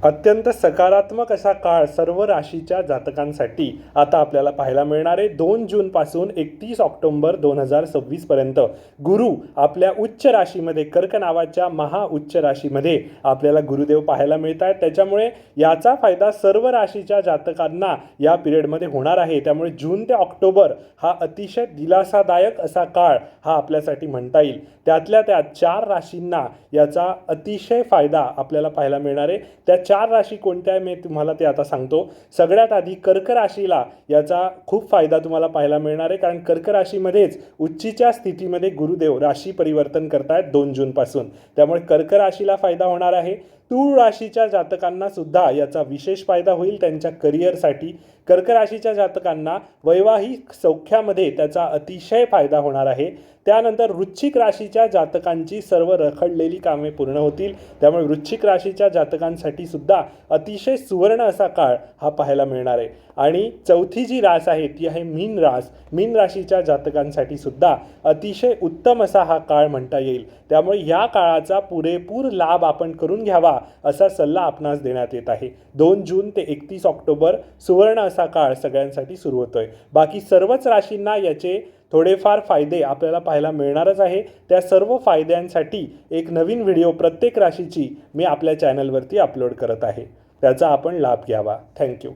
अत्यंत सकारात्मक असा काळ सर्व राशीच्या जातकांसाठी आता आपल्याला पाहायला मिळणार आहे। 2 जूनपासून 31 ऑक्टोबर 2026 पर्यंत गुरु आपल्या उच्च राशीमध्ये कर्क नावाच्या महा उच्च राशीमध्ये आपल्याला गुरुदेव पाहायला मिळत आहेत। त्याच्यामुळे याचा फायदा सर्व राशीच्या जातकांना या पिरियडमध्ये होणार आहे। त्यामुळे जून ते ऑक्टोबर हा अतिशय दिलासादायक असा काळ हा आपल्यासाठी म्हणता येईल। त्यातल्या त्या 4 राशींना याचा अतिशय फायदा आपल्याला पाहायला मिळणार आहे। त्या 4 राशी कोणत्या मी तुम्हाला ते आता सांगतो। सगळ्यात आधी कर्क राशीला याचा खूप फायदा तुम्हाला पाहायला मिळणार आहे, कारण कर्क राशीमध्येच उच्चीच्या स्थितीमध्ये गुरुदेव राशी परिवर्तन करतायत 2 जूनपासून। त्यामुळे कर्क राशीला फायदा होणार आहे। तूळ राशीच्या जातकांना सुद्धा याचा विशेष फायदा होईल त्यांच्या करिअरसाठी। कर्क राशीच्या जातकांना वैवाहिक सौख्यामध्ये त्याचा अतिशय फायदा होणार आहे। त्यानंतर वृश्चिक राशीच्या जातकांची सर्व रखडलेली कामे पूर्ण होतील। त्यामुळे वृश्चिक राशीच्या जातकांसाठी सुद्धा अतिशय सुवर्ण असा काळ हा पाहायला मिळणार आहे। आणि चौथी जी रास आहे ती आहे मीन रास। मीन राशीच्या जातकांसाठी सुद्धा अतिशय उत्तम असा हा काळ म्हणता येईल। त्यामुळे या काळाचा पुरेपूर लाभ आपण करून घ्यावा असा सल्ला आपणास देण्यात येत आहे। 2 जून ते 31 ऑक्टोबर सुवर्ण असा काळ सगळ्यांसाठी सुरू होतोय। बाकी सर्वच राशींना याचे थोडेफार फायदे आपल्याला पाहायला मिळणारच आहे। त्या सर्व फायद्यांसाठी एक नवीन व्हिडिओ प्रत्येक राशीची मी आपल्या चॅनलवरती अपलोड करत आहे। त्याचा आपण लाभ घ्यावा। थँक्यू।